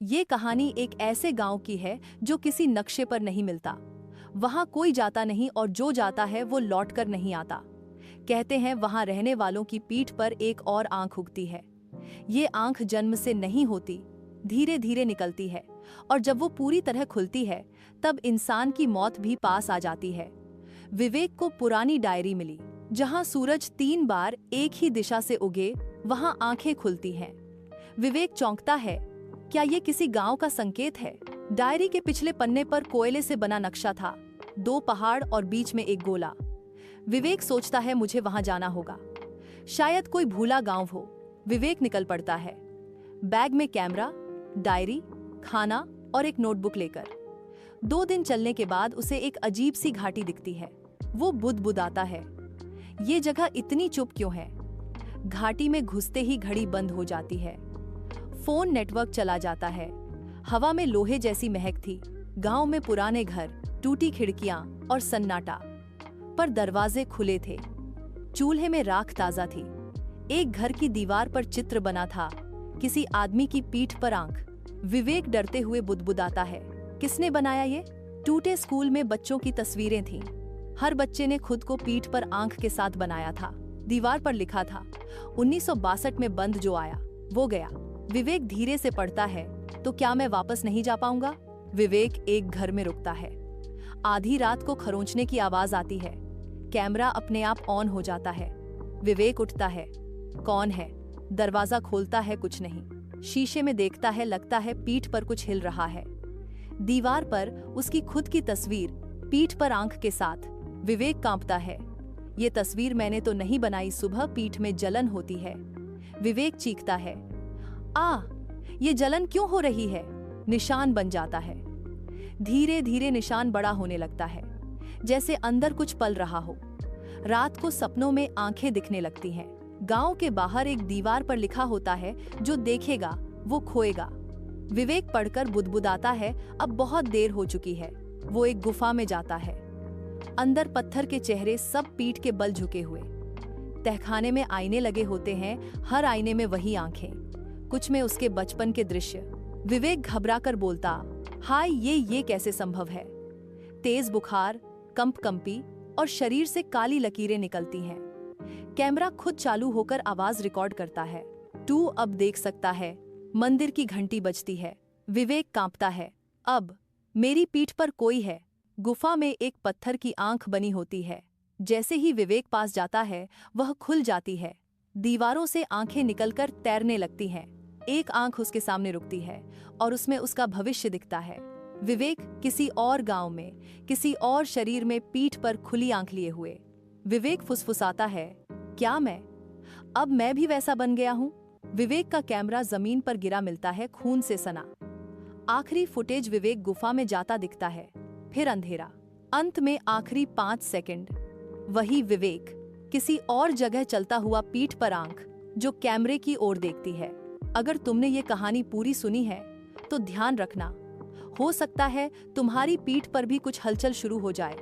ये कहानी एक ऐसे गांव की है जो किसी नक्शे पर नहीं मिलता। वहां कोई जाता नहीं और जो जाता है वो लौटकर नहीं आता। कहते हैं वहां रहने वालों की पीठ पर एक और आंख उगती है। ये आंख जन्म से नहीं होती, धीरे धीरे निकलती है, और जब वो पूरी तरह खुलती है तब इंसान की मौत भी पास आ जाती है। विवेक को पुरानी डायरी मिली, जहां सूरज 3 बार एक ही दिशा से उगे वहां आंखें खुलती हैं। विवेक चौंकता है, क्या ये किसी गांव का संकेत है? डायरी के पिछले पन्ने पर कोयले से बना नक्शा था, 2 पहाड़ और बीच में एक गोला। विवेक सोचता है मुझे वहां जाना होगा, शायद कोई भूला गांव हो। विवेक निकल पड़ता है, बैग में कैमरा, डायरी, खाना और एक नोटबुक लेकर। 2 दिन चलने के बाद उसे एक अजीब सी घाटी दिखती है। वो बुदबुदाता है, ये जगह इतनी चुप क्यों है? घाटी में घुसते ही घड़ी बंद हो जाती है। फोन नेटवर्क चला जाता है। हवा में लोहे जैसी महक थी। गांव में पुराने घर, टूटी खिड़कियां और सन्नाटा, पर दरवाजे खुले थे। चूल्हे में राख ताजा थी। एक घर की दीवार पर चित्र बना था, किसी आदमी की पीठ पर आंख। विवेक डरते हुए बुदबुदाता है, किसने बनाया ये? टूटे स्कूल में बच्चों की तस्वीरें थीं। हर बच्चे ने खुद को पीठ पर आंख के साथ बनाया था। दीवार पर लिखा था, 1962 में बंद जो आया वो गया। विवेक धीरे से पढ़ता है, तो क्या मैं वापस नहीं जा पाऊंगा? विवेक एक घर में रुकता है। आधी रात को खरोंचने की आवाज आती है। कैमरा अपने आप ऑन हो जाता है। विवेक उठता है, कौन है? दरवाजा खोलता है, कुछ नहीं। शीशे में देखता है, लगता है पीठ पर कुछ हिल रहा है। दीवार पर उसकी खुद की तस्वीर, पीठ पर आंख के साथ। विवेक कांपता है, ये तस्वीर मैंने तो नहीं बनाई। सुबह पीठ में जलन होती है। विवेक चीखता है, ये जलन क्यों हो रही है? निशान बन जाता है। धीरे धीरे निशान बड़ा होने लगता है, जैसे अंदर कुछ पल रहा हो। रात को सपनों में आंखें दिखने लगती हैं। गांव के बाहर एक दीवार पर लिखा होता है, जो देखेगा वो खोएगा। विवेक पढ़कर बुदबुदाता है, अब बहुत देर हो चुकी है। वो एक गुफा में जाता है। अंदर पत्थर के चेहरे, सब पीठ के बल झुके हुए। तहखाने में आईने लगे होते हैं, हर आईने में वही आंखें, कुछ में उसके बचपन के दृश्य। विवेक घबराकर बोलता, हाय, ये कैसे संभव है? तेज बुखार, कंपी और शरीर से काली लकीरें निकलती हैं। कैमरा खुद चालू होकर आवाज रिकॉर्ड करता है। तू अब देख सकता है। मंदिर की घंटी बजती है। विवेक कांपता है, अब मेरी पीठ पर कोई है। गुफा में एक पत्थर की आंख बनी होती है। जैसे ही विवेक पास जाता है, वह खुल जाती है। दीवारों से आंखें निकलकर तैरने लगती हैं। एक आंख उसके सामने रुकती है और उसमें उसका भविष्य दिखता है। विवेक किसी और गांव में, किसी और शरीर में, पीठ पर खुली आंख लिए हुए। विवेक फुसफुसाता है, क्या अब मैं भी वैसा बन गया हूं? विवेक का कैमरा जमीन पर गिरा मिलता है, खून से सना। आखिरी फुटेज, विवेक गुफा में जाता दिखता है, फिर अंधेरा। अंत में आखिरी 5 सेकंड, वही विवेक किसी और जगह चलता हुआ, पीठ पर आंख जो कैमरे की ओर देखती है। अगर तुमने ये कहानी पूरी सुनी है तो ध्यान रखना, हो सकता है तुम्हारी पीठ पर भी कुछ हलचल शुरू हो जाए।